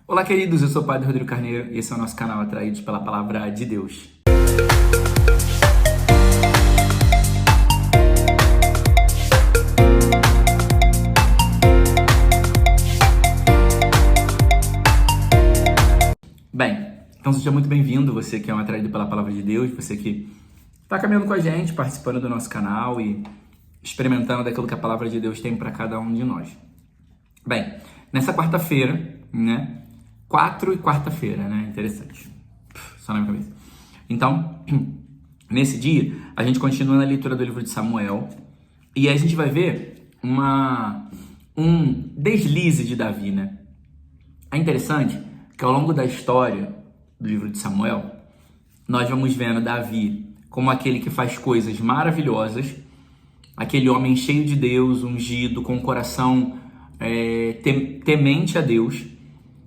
Olá, queridos, eu sou o Padre Rodrigo Carneiro e esse é o nosso canal Atraídos pela Palavra de Deus. Bem, então seja muito bem-vindo, você que é um atraído pela Palavra de Deus, você que está caminhando com a gente, participando do nosso canal e experimentando daquilo que a Palavra de Deus tem para cada um de nós. Bem, nessa quarta-feira, né? 4 e quarta-feira, né? Interessante. Só na minha cabeça. Então, nesse dia, a gente continua na leitura do livro de Samuel e aí a gente vai ver um deslize de Davi, né? É interessante que ao longo da história do livro de Samuel, nós vamos vendo Davi como aquele que faz coisas maravilhosas, aquele homem cheio de Deus, ungido, com o coração temente a Deus,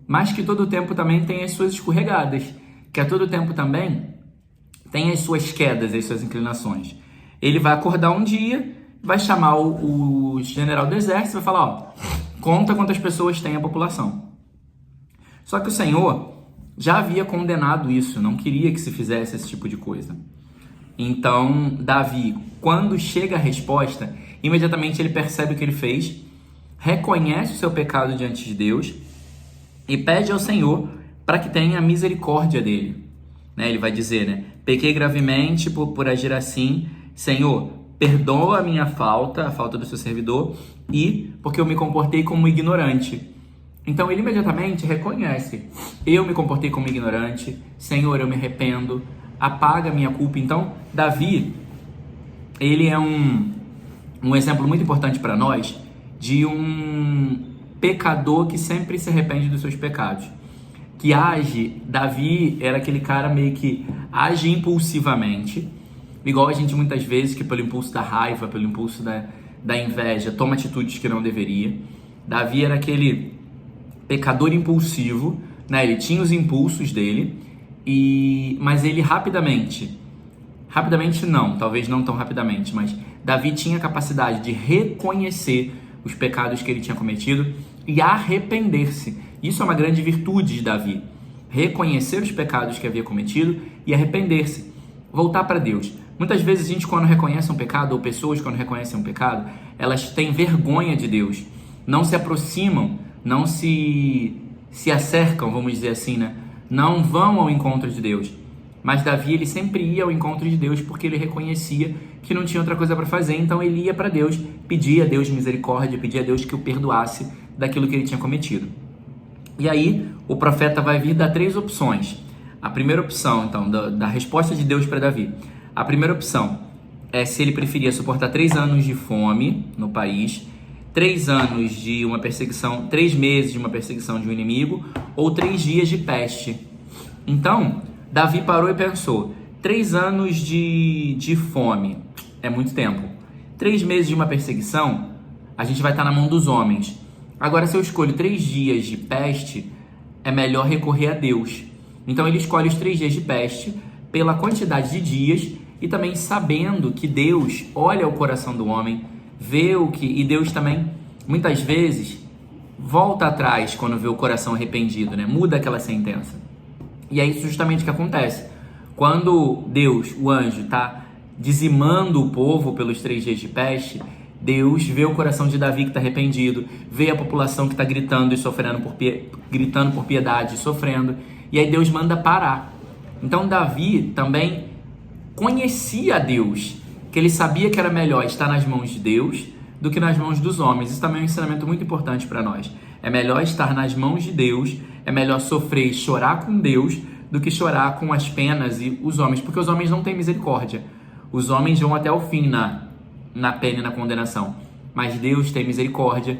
mas que todo tempo também tem as suas escorregadas, que a todo tempo também tem as suas quedas, as suas inclinações. Ele vai acordar um dia, vai chamar o general do exército e vai falar, ó, conta quantas pessoas tem a população. Só que o Senhor já havia condenado isso, não queria que se fizesse esse tipo de coisa. Então, Davi, quando chega a resposta, imediatamente ele percebe o que ele fez, reconhece o seu pecado diante de Deus e pede ao Senhor para que tenha misericórdia dele. Ele vai dizer, né? Pequei gravemente por agir assim. Senhor, perdoa a minha falta, a falta do seu servidor, e porque eu me comportei como ignorante. Então ele imediatamente reconhece. Eu me comportei como ignorante. Senhor, eu me arrependo. Apaga a minha culpa. Então, Davi, ele é um exemplo muito importante para nós de um pecador que sempre se arrepende dos seus pecados, que age. Davi era aquele cara meio que age impulsivamente, igual a gente muitas vezes, que pelo impulso da raiva, pelo impulso da inveja, toma atitudes que não deveria. Davi era aquele pecador impulsivo, né? Ele tinha os impulsos dele, mas ele rapidamente não, talvez não tão rapidamente, mas Davi tinha a capacidade de reconhecer os pecados que ele tinha cometido e arrepender-se. Isso é uma grande virtude de Davi. Reconhecer os pecados que havia cometido e arrepender-se. Voltar para Deus. Muitas vezes a gente, quando reconhece um pecado, ou pessoas quando reconhecem um pecado, elas têm vergonha de Deus. Não se aproximam, não se acercam, vamos dizer assim, né? Não vão ao encontro de Deus. Mas Davi, ele sempre ia ao encontro de Deus porque ele reconhecia que não tinha outra coisa para fazer, então ele ia para Deus, pedia a Deus misericórdia, pedia a Deus que o perdoasse daquilo que ele tinha cometido. E aí, o profeta vai vir dar 3 opções. A primeira opção, então, da resposta de Deus para Davi. A primeira opção é se ele preferia suportar 3 anos de fome no país, 3 anos de uma perseguição, 3 meses de uma perseguição de um inimigo, ou 3 dias de peste. Então, Davi parou e pensou, 3 anos de fome é muito tempo. 3 meses de uma perseguição, a gente vai estar na mão dos homens. Agora, se eu escolho 3 dias de peste, é melhor recorrer a Deus. Então ele escolhe os 3 dias de peste pela quantidade de dias e também sabendo que Deus olha o coração do homem, vê o que... E Deus também, muitas vezes, volta atrás quando vê o coração arrependido, né? Muda aquela sentença. E é isso justamente que acontece. Quando Deus, o anjo, está dizimando o povo pelos 3 dias de peste, Deus vê o coração de Davi que está arrependido, vê a população que está gritando e sofrendo gritando por piedade e sofrendo, e aí Deus manda parar. Então Davi também conhecia a Deus, que ele sabia que era melhor estar nas mãos de Deus do que nas mãos dos homens. Isso também é um ensinamento muito importante para nós. É melhor estar nas mãos de Deus, é melhor sofrer e chorar com Deus do que chorar com as penas e os homens, porque os homens não têm misericórdia. Os homens vão até o fim na pena e na condenação, mas Deus tem misericórdia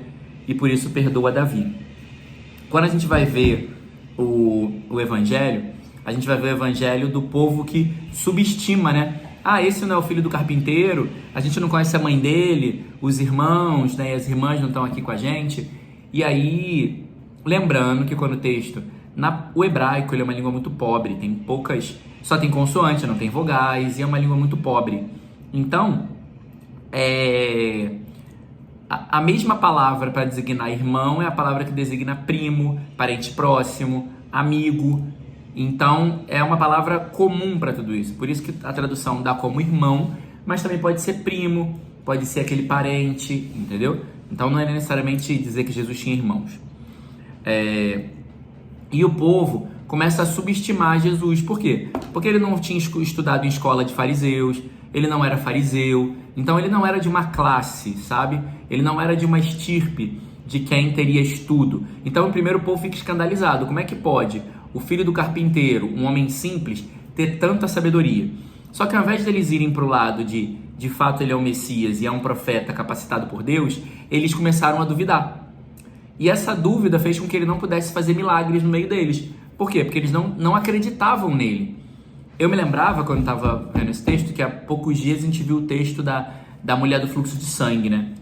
e por isso perdoa Davi. Quando a gente vai ver o evangelho, a gente vai ver o evangelho do povo que subestima, né? Ah, esse não é o filho do carpinteiro, a gente não conhece a mãe dele, os irmãos, né? As irmãs não estão aqui com a gente. E aí, lembrando que quando o texto, o hebraico, ele é uma língua muito pobre, tem poucas, só tem consoante, não tem vogais, e é uma língua muito pobre. Então, A mesma palavra para designar irmão é a palavra que designa primo, parente próximo, amigo. Então, é uma palavra comum para tudo isso. Por isso que a tradução dá como irmão, mas também pode ser primo, pode ser aquele parente, entendeu? Então, não é necessariamente dizer que Jesus tinha irmãos. E o povo começa a subestimar Jesus. Por quê? Porque ele não tinha estudado em escola de fariseus, ele não era fariseu, então ele não era de uma classe, sabe? Ele não era de uma estirpe de quem teria estudo. Então, primeiro o povo fica escandalizado. Como é que pode o filho do carpinteiro, um homem simples, ter tanta sabedoria? Só que ao invés deles irem para o lado de fato ele é o Messias e é um profeta capacitado por Deus, eles começaram a duvidar. E essa dúvida fez com que ele não pudesse fazer milagres no meio deles. Por quê? Porque eles não acreditavam nele. Eu me lembrava, quando estava vendo esse texto, que há poucos dias a gente viu o texto da mulher do fluxo de sangue, né?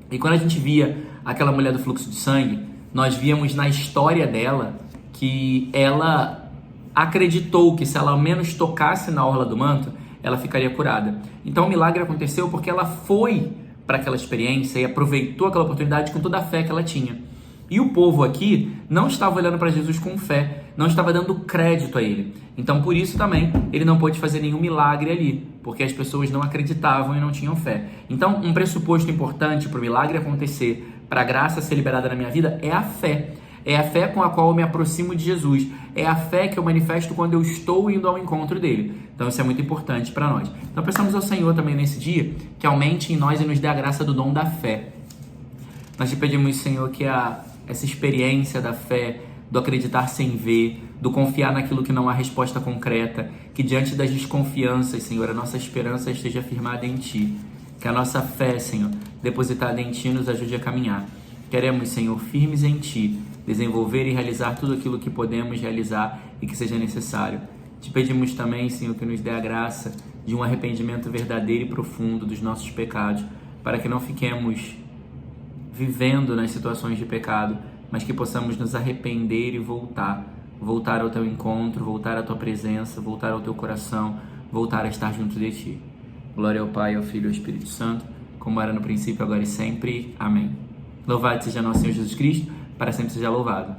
E quando a gente via aquela mulher do fluxo de sangue, nós víamos na história dela que ela acreditou que se ela ao menos tocasse na orla do manto, ela ficaria curada. Então o milagre aconteceu porque ela foi para aquela experiência e aproveitou aquela oportunidade com toda a fé que ela tinha. E o povo aqui não estava olhando para Jesus com fé, não estava dando crédito a ele. Então, por isso também, ele não pôde fazer nenhum milagre ali, porque as pessoas não acreditavam e não tinham fé. Então, um pressuposto importante para o milagre acontecer, para a graça ser liberada na minha vida, é a fé. É a fé com a qual eu me aproximo de Jesus. É a fé que eu manifesto quando eu estou indo ao encontro dele. Então, isso é muito importante para nós. Então, peçamos ao Senhor também nesse dia que aumente em nós e nos dê a graça do dom da fé. Nós te pedimos, Senhor, que essa experiência da fé, do acreditar sem ver, do confiar naquilo que não há resposta concreta, que diante das desconfianças, Senhor, a nossa esperança esteja firmada em Ti. Que a nossa fé, Senhor, depositada em Ti, nos ajude a caminhar. Queremos, Senhor, firmes em Ti, desenvolver e realizar tudo aquilo que podemos realizar e que seja necessário. Te pedimos também, Senhor, que nos dê a graça de um arrependimento verdadeiro e profundo dos nossos pecados, para que não fiquemos vivendo nas situações de pecado, mas que possamos nos arrepender e voltar ao Teu encontro, voltar à Tua presença, voltar ao Teu coração, voltar a estar junto de Ti. Glória ao Pai, ao Filho e ao Espírito Santo, como era no princípio, agora e sempre. Amém. Louvado seja nosso Senhor Jesus Cristo, para sempre seja louvado.